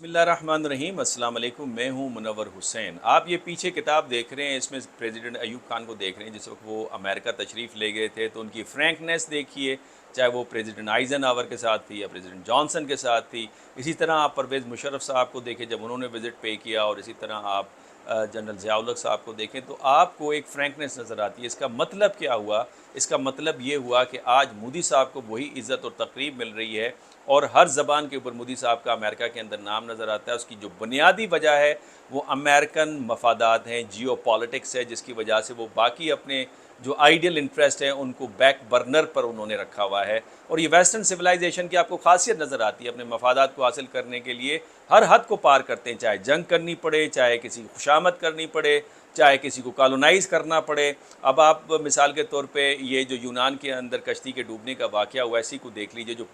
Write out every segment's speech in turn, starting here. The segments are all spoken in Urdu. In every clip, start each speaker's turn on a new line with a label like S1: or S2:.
S1: بسم اللہ الرحمن الرحیم۔ السلام علیکم، میں ہوں منور حسین۔ آپ یہ پیچھے کتاب دیکھ رہے ہیں، اس میں پریزیڈنٹ ایوب خان کو دیکھ رہے ہیں جس وقت وہ امریکہ تشریف لے گئے تھے، تو ان کی فرینکنیس دیکھیے، چاہے وہ پریزیڈنٹ آئیزن آور کے ساتھ تھی یا پریزیڈنٹ جانسن کے ساتھ تھی۔ اسی طرح آپ پرویز مشرف صاحب کو دیکھیں جب انہوں نے وزٹ پے کیا، اور اسی طرح آپ جنرل ضیاء الحق صاحب کو دیکھیں تو آپ کو ایک فرینکنیس نظر آتی ہے۔ اس کا مطلب کیا ہوا؟ اس کا مطلب یہ ہوا کہ آج مودی صاحب کو وہی عزت اور تقریب مل رہی ہے، اور ہر زبان کے اوپر مودی صاحب کا امریکہ کے اندر نام نظر آتا ہے۔ اس کی جو بنیادی وجہ ہے وہ امریکن مفادات ہیں، جیو پالیٹکس ہے، جس کی وجہ سے وہ باقی اپنے جو آئیڈیل انٹرسٹ ہیں ان کو بیک برنر پر انہوں نے رکھا ہوا ہے۔ اور یہ ویسٹرن سویلائزیشن کی آپ کو خاصیت نظر آتی ہے، اپنے مفادات کو حاصل کرنے کے لیے ہر حد کو پار کرتے ہیں، چاہے جنگ کرنی پڑے، چاہے کسی کی خوشامد کرنی پڑے، چاہے کسی کو کالونائز کرنا پڑے۔ اب آپ مثال کے طور پہ یہ جو یونان کے اندر کشتی کے ڈوبنے کا واقعہ ہوا، اسی کو دیکھ لیجئے، جو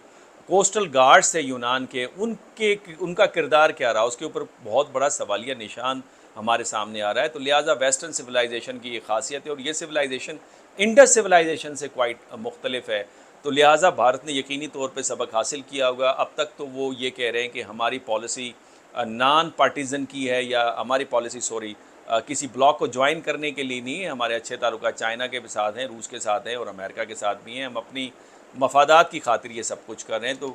S1: کوسٹل گارڈز تھے یونان کے، ان کا کردار کیا رہا، اس کے اوپر بہت بڑا سوالیہ نشان ہمارے سامنے آ رہا ہے۔ تو لہٰذا ویسٹرن سویلائزیشن کی یہ خاصیت ہے، اور یہ سویلائزیشن انڈس سویلائزیشن سے کوائٹ مختلف ہے۔ تو لہٰذا بھارت نے یقینی طور پہ سبق حاصل کیا ہوگا۔ اب تک تو وہ یہ کہہ رہے ہیں کہ ہماری پالیسی نان پارٹیزن کی ہے، یا ہماری پالیسی کسی بلاک کو جوائن کرنے کے لیے نہیں ہے۔ ہمارے اچھے تعلقات چائنا کے ساتھ ہیں، روس کے ساتھ ہیں، اور امریکہ کے ساتھ بھی ہیں۔ ہم اپنی مفادات کی خاطر یہ سب کچھ کر رہے ہیں۔ تو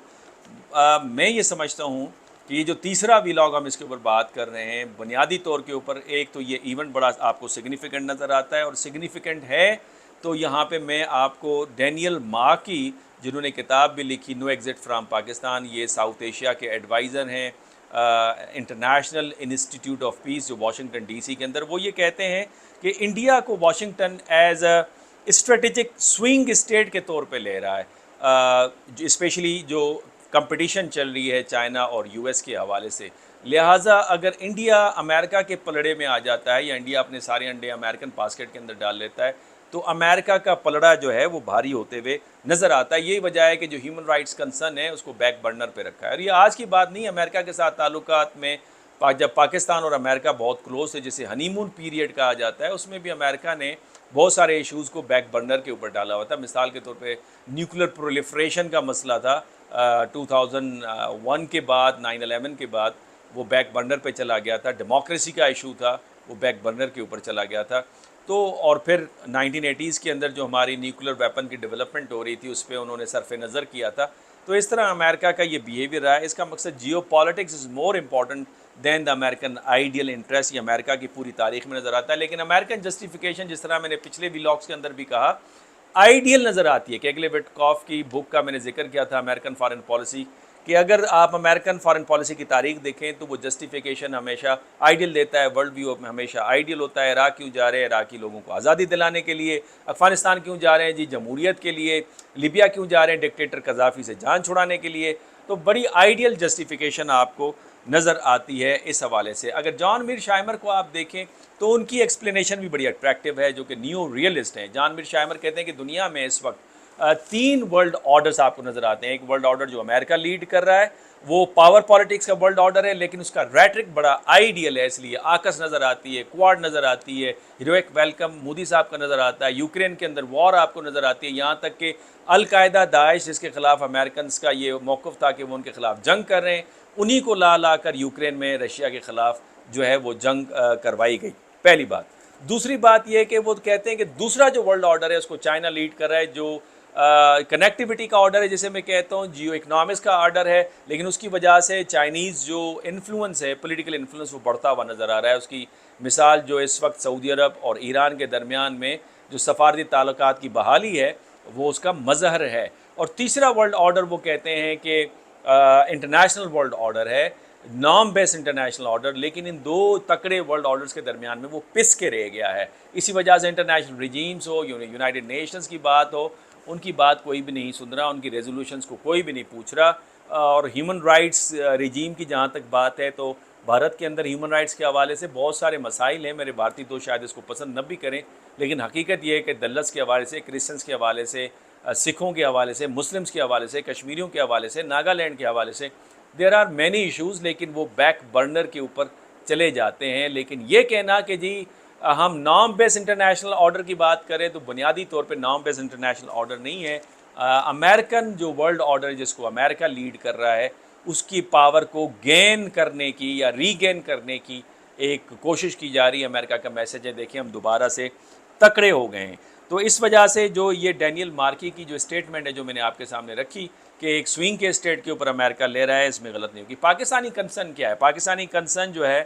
S1: میں یہ سمجھتا ہوں کہ یہ جو تیسرا ویلاگ ہم اس کے اوپر بات کر رہے ہیں، بنیادی طور کے اوپر ایک تو یہ ایونٹ بڑا آپ کو سگنیفیکنٹ نظر آتا ہے، اور سگنیفیکنٹ ہے تو یہاں پہ میں آپ کو ڈینیل ماں کی، جنہوں نے کتاب بھی لکھی نو ایگزٹ فرام پاکستان، یہ ساؤتھ ایشیا کے ایڈوائزر ہیں انٹرنیشنل انسٹیٹیوٹ آف پیس جو واشنگٹن ڈی سی کے اندر، وہ یہ کہتے ہیں کہ انڈیا کو Washington as a strategic swing state کے طور پہ لے رہا ہے، اسپیشلی جو کمپٹیشن چل رہی ہے چائنا اور یو ایس کے حوالے سے۔ لہٰذا اگر انڈیا امریکہ کے پلڑے میں آ جاتا ہے، یا انڈیا اپنے سارے انڈے امریکن باسکٹ کے اندر ڈال لیتا ہے، تو امریکہ کا پلڑا جو ہے وہ بھاری ہوتے ہوئے نظر آتا ہے۔ یہی وجہ ہے کہ جو ہیومن رائٹس کنسرن ہے اس کو بیک برنر پہ رکھا ہے۔ اور یہ آج کی بات نہیں، امریکہ کے ساتھ تعلقات میں جب پاکستان اور امریکہ بہت کلوز ہے، جسے ہنی مون پیریڈ کہا جاتا ہے، اس میں بھی امریکہ نے بہت سارے ایشوز کو بیک برنر کے اوپر ڈالا ہوا تھا۔ مثال کے طور پہ نیوکلیر پرولیفریشن کا مسئلہ تھا 2001 کے بعد، 9/11 کے بعد وہ بیک برنر پہ چلا گیا تھا۔ ڈیموکریسی کا ایشو تھا، وہ بیک برنر کے اوپر چلا گیا تھا۔ تو اور پھر 1980s کے اندر جو ہماری نیوکلیر ویپن کی ڈیولپمنٹ ہو رہی تھی، اس پہ انہوں نے صرف نظر کیا تھا۔ تو اس طرح امریکہ کا یہ بیہیویئر رہا ہے۔ اس کا مقصد geopolitics is more important than the American ideal interest, یہ امریکہ کی پوری تاریخ میں نظر آتا ہے۔ لیکن امریکن جسٹیفیکیشن، جس طرح میں نے پچھلے ویلاگس کے اندر بھی کہا، آئیڈیل نظر آتی ہے۔ کیگلے وٹکاف کی بک کا میں نے ذکر کیا تھا، امریکن فارن پالیسی، کہ اگر آپ امریکن فارن پالیسی کی تاریخ دیکھیں تو وہ جسٹیفیکیشن ہمیشہ آئیڈیل دیتا ہے، ورلڈ ویو میں ہمیشہ آئیڈیل ہوتا ہے۔ عراق کیوں جا رہے ہیں؟ عراقی لوگوں کو آزادی دلانے کے لیے۔ افغانستان کیوں جا رہے ہیں؟ جی جمہوریت کے لیے۔ لیبیا کیوں جا رہے ہیں؟ ڈکٹیٹر قذافی سے جان چھڑانے کے لیے۔ تو بڑی آئیڈیل جسٹیفیکیشن آپ کو نظر آتی ہے اس حوالے سے۔ اگر جان میر شائمر کو آپ دیکھیں تو ان کی ایکسپلینیشن بھی بڑی اٹریکٹیو ہے، جو کہ نیو ریئلسٹ ہیں۔ جان میر شائمر کہتے ہیں کہ دنیا میں اس وقت 3 ورلڈ آرڈرز آپ کو نظر آتے ہیں۔ ایک ورلڈ آرڈر جو امریکہ لیڈ کر رہا ہے، وہ پاور پالیٹکس کا ورلڈ آرڈر ہے، لیکن اس کا ریٹرک بڑا آئیڈیل ہے، اس لیے آکس نظر آتی ہے، کوارڈ نظر آتی ہے، ہیروئک ویلکم مودی صاحب کا نظر آتا ہے، یوکرین کے اندر وار آپ کو نظر آتی ہے، یہاں تک کہ القاعدہ داعش جس کے خلاف امریکنز کا یہ موقف تھا کہ وہ ان کے خلاف جنگ کر رہے ہیں، انہی کو لا کر یوکرین میں رشیا کے خلاف جو ہے وہ جنگ کروائی گئی۔ پہلی بات۔ دوسری بات یہ ہے کہ وہ کہتے ہیں کہ دوسرا جو ورلڈ آرڈر ہے اس کو چائنا لیڈ کر رہا ہے، جو کنیکٹیوٹی کا آرڈر ہے، جسے میں کہتا ہوں جیو اکنامکس کا آرڈر ہے، لیکن اس کی وجہ سے چائنیز جو انفلوئنس ہے، پولیٹیکل انفلوئنس، وہ بڑھتا ہوا نظر آ رہا ہے۔ اس کی مثال جو اس وقت سعودی عرب اور ایران کے درمیان میں جو سفارتی تعلقات کی بحالی ہے، وہ اس کا مظہر ہے۔ اور تیسرا ورلڈ آرڈر وہ کہتے ہیں کہ انٹرنیشنل ورلڈ آرڈر ہے، نام بیس انٹرنیشنل آرڈر، لیکن ان دو تکڑے ورلڈ آرڈرز کے درمیان میں وہ پس کے رہ گیا ہے۔ اسی وجہ سے انٹرنیشنل ریجیمز ہو، یونائٹڈ نیشنز کی بات ہو، ان کی بات کوئی بھی نہیں سن رہا، ان کی ریزولوشنز کو کوئی بھی نہیں پوچھ رہا۔ اور ہیومن رائٹس ریجیم کی جہاں تک بات ہے تو بھارت کے اندر ہیومن رائٹس کے حوالے سے بہت سارے مسائل ہیں۔ میرے بھارتی تو شاید اس کو پسند نہ بھی کریں، لیکن حقیقت یہ ہے کہ دلت کے حوالے سے، کرسچنس کے حوالے سے، سکھوں کے حوالے سے، مسلمس کے حوالے سے، کشمیریوں کے حوالے سے، ناگالینڈ کے حوالے سے دیر آر مینی ایشوز، لیکن وہ بیک برنر کے اوپر چلے جاتے ہیں۔ لیکن یہ کہنا کہ جی ہم نام بیس انٹرنیشنل آرڈر کی بات کریں تو بنیادی طور پہ نام بیس انٹرنیشنل آرڈر نہیں ہے۔ امریکن جو ورلڈ آرڈر جس کو امریکہ لیڈ کر رہا ہے، اس کی پاور کو گین کرنے کی یا ری گین کرنے کی ایک کوشش کی جا رہی ہے۔ امریکہ کا میسج ہے، دیکھیں ہم دوبارہ سے تکڑے ہو گئے ہیں۔ تو اس وجہ سے جو یہ ڈینیل مارکی کی جو اسٹیٹمنٹ ہے جو میں نے آپ کے سامنے رکھی کہ ایک سوئنگ کے اسٹیٹ کے اوپر امریکہ لے رہا ہے، اس میں غلط نہیں ہوگی۔ پاکستانی کنسرن کیا ہے؟ پاکستانی کنسرن جو ہے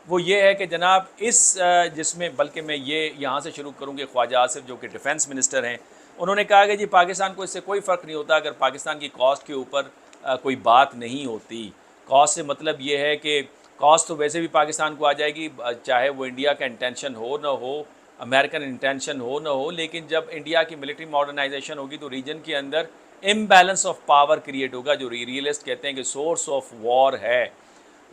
S1: وہ یہ ہے کہ جناب اس جس میں، بلکہ میں یہ یہاں سے شروع کروں کہ خواجہ آصف جو کہ ڈیفنس منسٹر ہیں، انہوں نے کہا کہ جی پاکستان کو اس سے کوئی فرق نہیں ہوتا اگر پاکستان کی کاسٹ کے اوپر کوئی بات نہیں ہوتی۔ کاسٹ سے مطلب یہ ہے کہ کاسٹ تو ویسے بھی پاکستان کو آ جائے گی، چاہے وہ انڈیا کا انٹینشن ہو نہ ہو، امریکن انٹینشن ہو نہ ہو، لیکن جب انڈیا کی ملٹری ماڈرنائزیشن ہوگی تو ریجن کے اندر امبیلنس آف پاور کریٹ ہوگا، جو ریئلسٹ کہتے ہیں کہ سورس آف وار ہے۔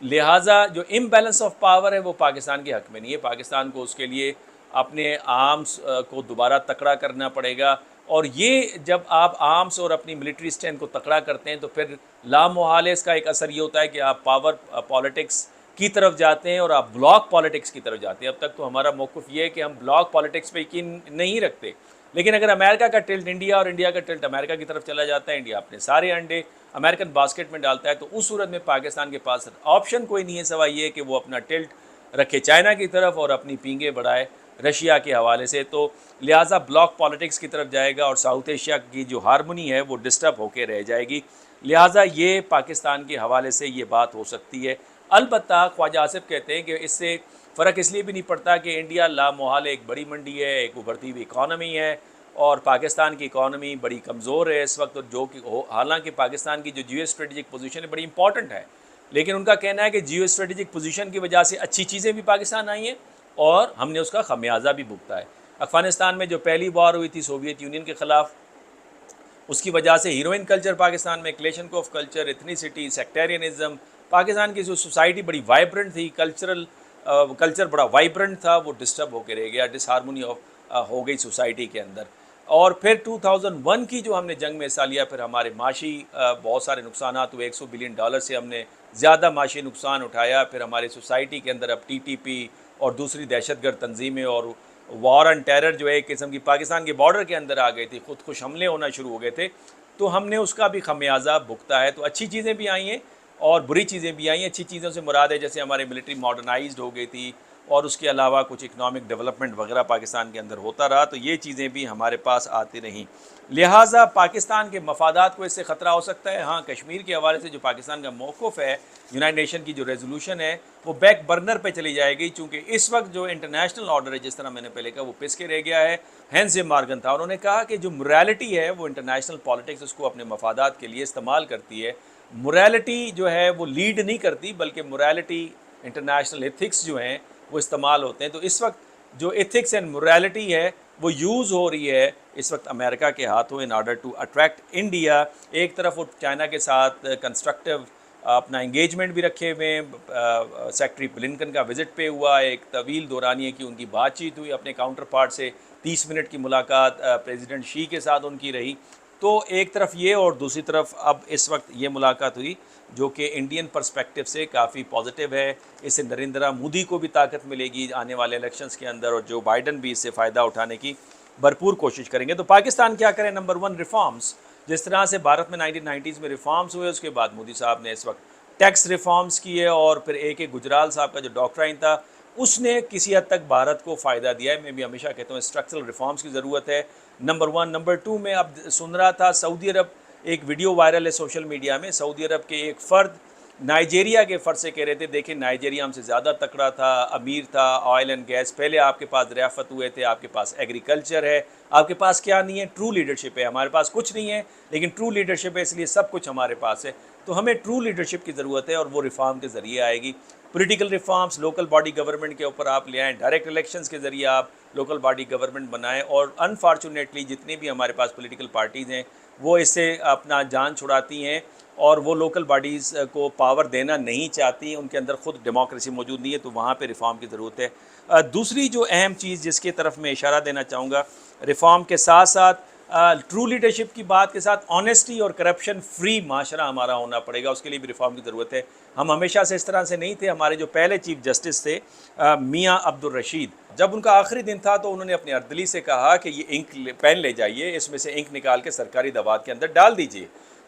S1: لہٰذا جو امبیلنس آف پاور ہے وہ پاکستان کے حق میں نہیں ہے۔ پاکستان کو اس کے لیے اپنے آرمز کو دوبارہ تکڑا کرنا پڑے گا، اور یہ جب آپ آرمز اور اپنی ملٹری اسٹرینتھ کو تکڑا کرتے ہیں تو پھر لامحال اس کا ایک اثر یہ ہوتا ہے کہ آپ پاور پالیٹکس کی طرف جاتے ہیں اور آپ بلاک پالیٹکس کی طرف جاتے ہیں۔ اب تک تو ہمارا موقف یہ ہے کہ ہم بلاک پالیٹکس پہ یقین نہیں رکھتے، لیکن اگر امریکہ کا ٹلٹ انڈیا اور انڈیا کا ٹلٹ امریکہ کی طرف چلا جاتا ہے، انڈیا اپنے سارے انڈے امریکن باسکٹ میں ڈالتا ہے، تو اس صورت میں پاکستان کے پاس آپشن کوئی نہیں ہے سوائے یہ کہ وہ اپنا ٹلٹ رکھے چائنا کی طرف اور اپنی پینگیں بڑھائے رشیا کے حوالے سے۔ تو لہٰذا بلاک پالیٹکس کی طرف جائے گا اور ساؤتھ ایشیا کی جو ہارمونی ہے وہ ڈسٹرب ہو کے رہ جائے گی۔ لہٰذا یہ پاکستان کے حوالے سے یہ بات ہو سکتی ہے۔ البتہ خواجہ آصف کہتے ہیں کہ اس سے فرق اس لیے بھی نہیں پڑتا کہ انڈیا لامحال ایک بڑی منڈی ہے، ایک ابھرتی ہوئی اکانومی ہے، اور پاکستان کی اکانومی بڑی کمزور ہے اس وقت، جو کہ حالانکہ پاکستان کی جو جیو اسٹریٹجک پوزیشن ہے بڑی امپورٹنٹ ہے، لیکن ان کا کہنا ہے کہ جیو اسٹریٹجک پوزیشن کی وجہ سے اچھی چیزیں بھی پاکستان آئی ہیں اور ہم نے اس کا خمیازہ بھی بھگتا ہے۔ افغانستان میں جو پہلی وار ہوئی تھی سوویت یونین کے خلاف، اس کی وجہ سے ہیروئن کلچر پاکستان میں، کلیشنکوف کلچر، ایتھنیسٹی، سیکٹیرینزم، پاکستان کی جو سوسائٹی بڑی وائبرنٹ تھی، کلچر بڑا وائبرنٹ تھا، وہ ڈسٹرب ہو کے رہ گیا، ڈس ہارمونی ہو گئی سوسائٹی کے اندر۔ اور پھر 2001 کی جو ہم نے جنگ میں حصہ لیا، پھر ہمارے معاشی بہت سارے نقصانات ہوئے، $100 بلین سے ہم نے زیادہ معاشی نقصان اٹھایا۔ پھر ہماری سوسائٹی کے اندر اب TTP اور دوسری دہشت گرد تنظیمیں اور وار اینڈ ٹیرر جو ہے ایک قسم کی پاکستان کے بارڈر کے اندر آ گئی تھی، خود کش حملے ہونا شروع ہو گئے تھے، تو ہم نے اس کا بھی خمیازہ بھگتا ہے۔ تو اچھی چیزیں بھی آئی ہیں اور بری چیزیں بھی آئی ہیں۔ اچھی چیزوں سے مراد ہے جیسے ہماری ملٹری ماڈرنائزڈ ہو گئی تھی، اور اس کے علاوہ کچھ اکنامک ڈیولپمنٹ وغیرہ پاکستان کے اندر ہوتا رہا، تو یہ چیزیں بھی ہمارے پاس آتی رہیں۔ لہٰذا پاکستان کے مفادات کو اس سے خطرہ ہو سکتا ہے۔ ہاں، کشمیر کے حوالے سے جو پاکستان کا موقف ہے، یونائٹڈ نیشن کی جو ریزولوشن ہے، وہ بیک برنر پہ چلی جائے گی، چونکہ اس وقت جو انٹرنیشنل آرڈر ہے، جس طرح میں نے پہلے کہا، وہ پس کے رہ گیا ہے۔ ہینز مارگن تھا، انہوں نے کہا کہ جو موریلٹی ہے وہ انٹرنیشنل پالیٹکس اس کو اپنے مفادات کے لیے استعمال کرتی ہے۔ موریلٹی جو ہے وہ لیڈ نہیں کرتی، بلکہ موریلٹی، انٹرنیشنل ایتھکس جو ہیں وہ استعمال ہوتے ہیں۔ تو اس وقت جو ایتھکس اینڈ موریلٹی ہے وہ یوز ہو رہی ہے اس وقت امریکہ کے ہاتھوں in order to attract India. ایک طرف وہ چائنا کے ساتھ کنسٹرکٹیو اپنا انگیجمنٹ بھی رکھے ہوئے ہیں، سیکٹری بلنکن کا وزٹ پہ ہوا، ایک طویل دورانیے کی ان کی بات چیت ہوئی، اپنے کاؤنٹر پارٹ سے 30 منٹ کی ملاقات پریزیڈنٹ شی کے ساتھ ان کی رہی۔ تو ایک طرف یہ، اور دوسری طرف اب اس وقت یہ ملاقات ہوئی جو کہ انڈین پرسپیکٹو سے کافی پازیٹیو ہے۔ اس سے نریندرا مودی کو بھی طاقت ملے گی آنے والے الیکشنز کے اندر، اور جو بائیڈن بھی اس سے فائدہ اٹھانے کی بھرپور کوشش کریں گے۔ تو پاکستان کیا کرے؟ نمبر 1 ریفارمز، جس طرح سے بھارت میں 1990s میں ریفارمز ہوئے، اس کے بعد مودی صاحب نے اس وقت ٹیکس ریفارمز کیے، اور پھر AK گجرال صاحب کا جو ڈاکٹرائن تھا اس نے کسی حد تک بھارت کو فائدہ دیا ہے۔ میں بھی ہمیشہ کہتا ہوں اسٹرکچرل ریفارمز کی ضرورت ہے، نمبر 1۔ نمبر 2 میں اب سن رہا تھا سعودی عرب، ایک ویڈیو وائرل ہے سوشل میڈیا میں، سعودی عرب کے ایک فرد نائجیریا کے فرد سے کہہ رہے تھے دیکھیں نائجیریا ہم سے زیادہ تکڑا تھا، امیر تھا، آئل اینڈ گیس، پہلے آپ کے پاس دریافت ہوئے تھے، آپ کے پاس ایگریکلچر ہے، آپ کے پاس کیا نہیں ہے؟ ٹرو لیڈرشپ ہے۔ ہمارے پاس کچھ نہیں ہے لیکن ٹرو لیڈرشپ ہے، اس لیے سب کچھ ہمارے پاس ہے۔ تو ہمیں ٹرو لیڈرشپ کی ضرورت ہے، اور وہ ریفارم کے ذریعے آئے گی۔ Political reforms, local body government کے اوپر آپ لے آئیں، ڈائریکٹ الیکشنز کے ذریعے آپ لوکل باڈی گورنمنٹ بنائیں، اور انفارچونیٹلی جتنی بھی ہمارے پاس پولیٹیکل پارٹیز ہیں وہ اس سے اپنا جان چھڑاتی ہیں، اور وہ لوکل باڈیز کو پاور دینا نہیں چاہتی، ان کے اندر خود ڈیموکریسی موجود نہیں ہے، تو وہاں پہ ریفارم کی ضرورت ہے۔ دوسری جو اہم چیز جس کی طرف میں اشارہ دینا چاہوں گا، ریفارم کے ساتھ ساتھ ٹرو لیڈرشپ کی بات کے ساتھ آنیسٹی اور کرپشن فری معاشرہ ہمارا ہونا پڑے گا، اس کے لیے بھی ریفارم کی ضرورت ہے۔ ہم ہمیشہ سے اس طرح سے نہیں تھے۔ ہمارے جو پہلے چیف جسٹس تھے میاں عبدالرشید، جب ان کا آخری دن تھا تو انہوں نے اپنے اردلی سے کہا کہ یہ انک پین لے جائیے، اس میں سے انک نکال کے سرکاری دوات کے اندر ڈال دیجیے۔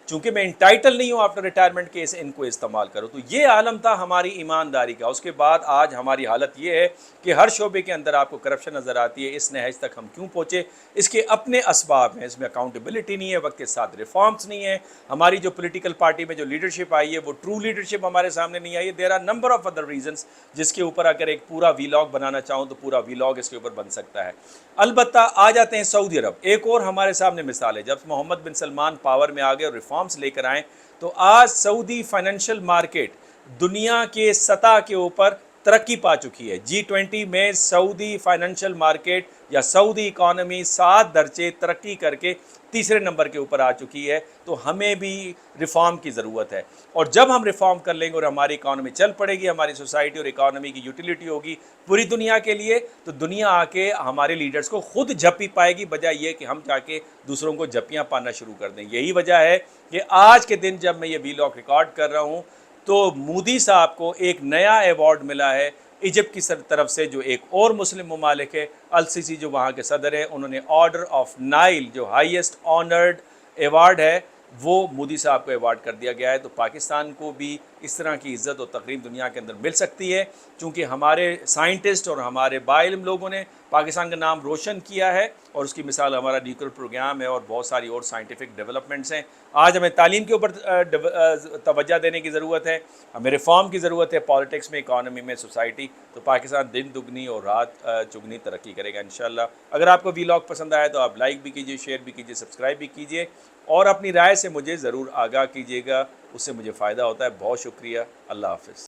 S1: چونکہ میں انٹائٹل نہیں ہوں آفٹر ریٹائرمنٹ کے ان کو استعمال کروں. تو یہ عالم تھا ہماری ایمانداری کا. اس کے بعد آج ہماری حالت یہ ہے کہ ہر شعبے کے اندر آپ کو کرپشن نظر آتی ہے. اس نہج تک ہم کیوں پہنچے؟ اس کے اپنے اسباب ہیں. اس میں اکاؤنٹیبلٹی نہیں ہے, وقت کے ساتھ ریفارمز نہیں ہیں, ہماری جو پولیٹیکل پارٹی میں جو لیڈرشپ آئی ہے وہ ٹرو لیڈرشپ ہمارے سامنے نہیں آئی ہے. There are number of other reasons جس کے اوپر اگر ایک پورا ویلاگ بنانا چاہوں تو پورا ویلاگ اس کے اوپر بن سکتا ہے. البتہ آ جاتے ہیں سعودی عرب. ایک اور ہمارے سامنے مثال ہے. جب محمد بن سلمان پاور میں آ گئے اور ریفارمز لے کر آئیں تو آج سعودی فائنینشیل مارکیٹ دنیا کے سطح کے اوپر ترقی پا چکی ہے. G20 میں سعودی فائنینشیل مارکیٹ یا سعودی اکانومی 7 درجے ترقی کر کے تیسرے نمبر کے اوپر آ چکی ہے. تو ہمیں بھی ریفارم کی ضرورت ہے, اور جب ہم ریفارم کر لیں گے اور ہماری اکانومی چل پڑے گی, ہماری سوسائٹی اور اکانومی کی یوٹیلیٹی ہوگی پوری دنیا کے لیے, تو دنیا آ کے ہمارے لیڈرز کو خود جھپی پائے گی, بجائے یہ کہ ہم جا کے دوسروں کو جھپیاں پانا شروع کر دیں. یہی وجہ ہے کہ آج کے دن جب میں یہ ویلاگ ریکارڈ کر رہا ہوں تو مودی صاحب کو ایک نیا ایوارڈ ملا ہے ایجپٹ کی طرف سے, جو ایک اور مسلم ممالک ہے. السیسی جو وہاں کے صدر ہیں, انہوں نے آرڈر آف نائل جو ہائیسٹ آنرڈ ایوارڈ ہے وہ مودی صاحب کو ایوارڈ کر دیا گیا ہے. تو پاکستان کو بھی اس طرح کی عزت اور تقریب دنیا کے اندر مل سکتی ہے, چونکہ ہمارے سائنٹسٹ اور ہمارے باعلم لوگوں نے پاکستان کا نام روشن کیا ہے, اور اس کی مثال ہمارا نیوکلیر پروگرام ہے اور بہت ساری اور سائنٹیفک ڈیولپمنٹس ہیں. آج ہمیں تعلیم کے اوپر توجہ دینے کی ضرورت ہے, ہمیں ریفارم کی ضرورت ہے پالیٹکس میں, اکانومی میں, سوسائٹی. تو پاکستان دن دگنی اور رات چگنی ترقی کرے گا انشاءاللہ. اگر آپ کو ویلاگ پسند آیا تو آپ لائک بھی کیجئے, شیئر بھی کیجئے, سبسکرائب بھی کیجئے, اور اپنی رائے سے مجھے ضرور آگاہ کیجیے گا, اس سے مجھے فائدہ ہوتا ہے. بہت شکریہ. اللہ حافظ.